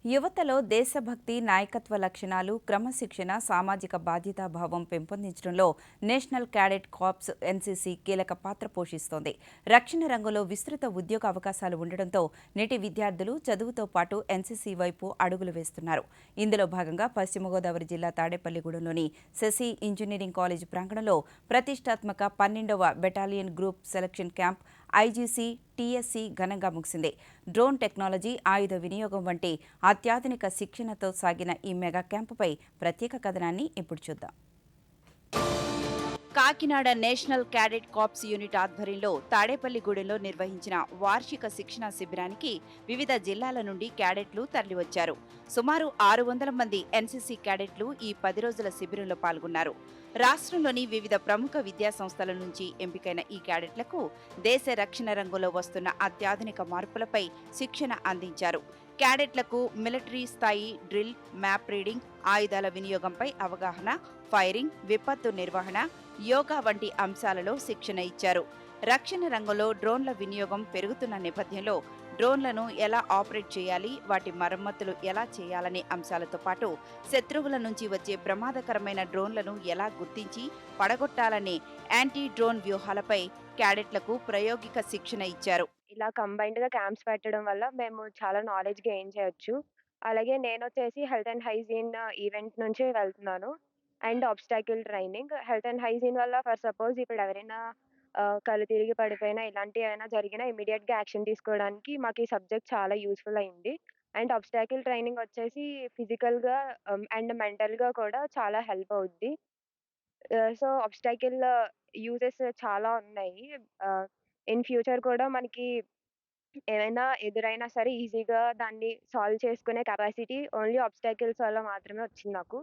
యువతలో దేశభక్తి, నాయకత్వ లక్షణాలు, క్రమశిక్షణ, సామాజిక బాధ్యతాభావం పెంపొందించడంలో నేషనల్ క్యాడెట్ కార్ప్స్ ఎన్సీసీ కీలక పాత్ర పోషిస్తోంది. రక్షణ రంగంలో విస్తృత ఉద్యోగ అవకాశాలు ఉండడంతో నేటి విద్యార్థులు చదువుతో పాటు ఎన్సీసీ వైపు అడుగులు వేస్తున్నారు. ఇందులో భాగంగా పశ్చిమ గోదావరి జిల్లా తాడేపల్లిగూడెంలోని శశి ఇంజనీరింగ్ కాలేజ్ ప్రాంగణంలో ప్రతిష్టాత్మక 12వ battalion group selection camp IGC TSC ఘనంగా ముగిసింది. డ్రోన్ టెక్నాలజీ, ఆయుధ వినియోగం వంటి అత్యాధునిక శిక్షణతో సాగిన ఈ మెగా క్యాంపుపై ప్రత్యేక కథనాన్ని ఇప్పుడు చూద్దాం. Kakinada national cadet corps unit ఆధ్వర్యంలో తాడేపల్లిగూడెంలో నిర్వహించిన వార్షిక శిక్షణా శిబిరానికి వివిధ జిల్లాల నుండి క్యాడెట్లు తరలివచ్చారు. సుమారు 600 మంది ఎన్సీసీ క్యాడెట్లు ఈ 10 రోజుల శిబిరంలో పాల్గొన్నారు. రాష్ట్రంలోని వివిధ ప్రముఖ విద్యా సంస్థల నుంచి ఎంపికైన ఈ క్యాడెట్లకు దేశ రక్షణ రంగంలో వస్తున్న అత్యాధునిక మార్పులపై శిక్షణ అందించారు. క్యాడెట్లకు మిలిటరీ స్థాయి డ్రిల్, మ్యాప్ రీడింగ్, ఆయుధాల వినియోగంపై అవగాహన, ఫైరింగ్, విపత్తు నిర్వహణ, యోగా వంటి అంశాలలో శిక్షణ ఇచ్చారు. రక్షణ రంగంలో డ్రోన్ల వినియోగం పెరుగుతున్న నేపథ్యంలో డ్రోన్లను ఎలా ఆపరేట్ చేయాలి, వాటి మరమ్మతులు ఎలా చేయాలనే అంశాలతో పాటు శత్రువుల నుంచి వచ్చే ప్రమాదకరమైన డ్రోన్లను ఎలా గుర్తించి పడగొట్టాలనే యాంటీ డ్రోన్ వ్యూహాలపై క్యాడెట్లకు ప్రాయోగిక శిక్షణ ఇచ్చారు. ఇలా కంబైన్డ్‌గా క్యాంప్స్ పెట్టడం వల్ల మేము చాలా నాలెడ్జ్ గెయిన్ చేయొచ్చు. అలాగే నేనొచ్చేసి హెల్త్ అండ్ హైజీన్ ఈవెంట్ నుంచి వెళ్తున్నాను. And obstacle training. Health and hygiene వల్ల ఫర్ సపోజ్ ఇప్పుడు ఎవరైనా కళ్ళు తిరిగి పడిపోయినా ఇలాంటియేమైనా జరిగినా ఇమ్మీడియేట్‌గా యాక్షన్ తీసుకోవడానికి మాకు ఈ సబ్జెక్ట్ చాలా యూజ్‌ఫుల్ అయింది. అండ్ ఆబ్‌స్టాకిల్ ట్రైనింగ్ వచ్చేసి ఫిజికల్‌గా అండ్ మెంటల్‌గా కూడా చాలా హెల్ప్ అవుద్ది. సో, ఆబ్‌స్టాకిల్ యూజెస్ చాలా ఉన్నాయి. ఆహ్, ఇన్ ఫ్యూచర్ కూడా మనకి ఏవైనా ఎదురైనా సరే ఈజీగా దాన్ని సాల్వ్ చేసుకునే కెపాసిటీ ఓన్లీ ఆబ్‌స్టాకిల్స్ వల్ల మాత్రమే వచ్చింది నాకు.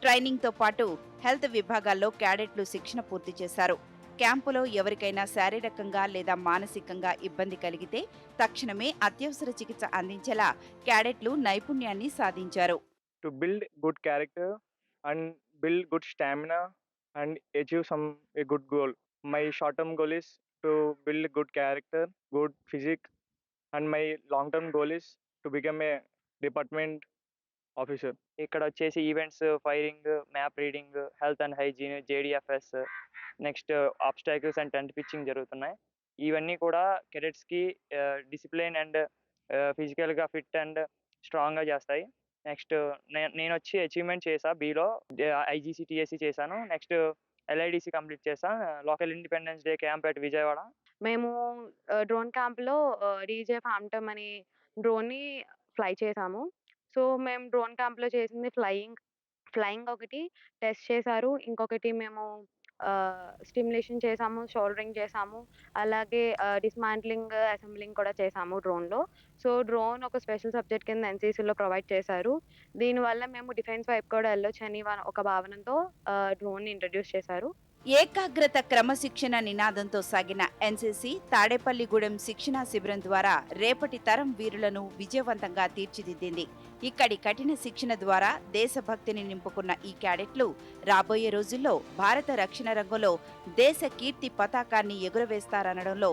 ట్రైనింగ్తో పాటు హెల్త్ విభాగాల్లో క్యాడెట్లు శిక్షణ పూర్తి చేశారు. క్యాంపులో ఎవరికైనా శారీరకంగా లేదా మానసికంగా ఇబ్బంది కలిగితే తక్షణమే అత్యవసర చికిత్స అందించేలా క్యాడెట్లు నైపుణ్యాన్ని సాధించారు. To build good character and build good stamina and achieve a good goal. My short term goal is to build good character, good physique, and my long term goal is to become a department officer. ఇక్కడ వచ్చేసి events, firing, map reading, health and hygiene, JDFS, next obstacles and tent pitching జరుగుతున్నాయి. ఇవన్నీ కూడా కెడెట్స్‌కి discipline and ఫిజికల్‌గా fit and స్ట్రాంగ్‌గా చేస్తాయి. Next నేనొచ్చి అచీవ్‌మెంట్ చేశా బీలో. ఐజీసీ, టీఎస్సీ చేశాను. నెక్స్ట్ ఎల్ఐడీసీ కంప్లీట్ చేశా. Local independence day camp at Vijayawada. మేము డ్రోన్ క్యాంప్‌లో డీజే ఫాంటమ్ అనే డ్రోన్‌ని ఫ్లై చేసాము. సో, మేము డ్రోన్ క్యాంప్‌లో చేసింది ఫ్లయింగ్. ఫ్లయింగ్ ఒకటి టెస్ట్ చేశారు. ఇంకొకటి మేము స్టిమ్యులేషన్ చేసాము, షోల్డరింగ్ చేసాము. అలాగే డిస్మాంట్లింగ్, అసెంబ్లింగ్ కూడా చేసాము డ్రోన్‌లో. సో, డ్రోన్ ఒక స్పెషల్ సబ్జెక్ట్ కింద ఎన్‌సీసీలో ప్రొవైడ్ చేశారు. దీనివల్ల మేము డిఫెన్స్ వైపు కూడా వెళ్ళొచ్చని ఒక భావనతో డ్రోన్‌ని ఇంట్రొడ్యూస్ చేశారు. ఏకాగ్రత, క్రమశిక్షణ నినాదంతో సాగిన ఎన్సీసీ తాడేపల్లిగూడెం శిక్షణా శిబిరం ద్వారా రేపటి తరం వీరులను విజయవంతంగా తీర్చిదిద్దింది. ఇక్కడి కఠిన శిక్షణ ద్వారా దేశభక్తిని నింపుకున్న ఈ క్యాడెట్లు రాబోయే రోజుల్లో భారత రక్షణ రంగంలో దేశ కీర్తి పతాకాన్ని ఎగురవేస్తారనడంలో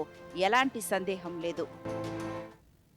ఎలాంటి సందేహం లేదు.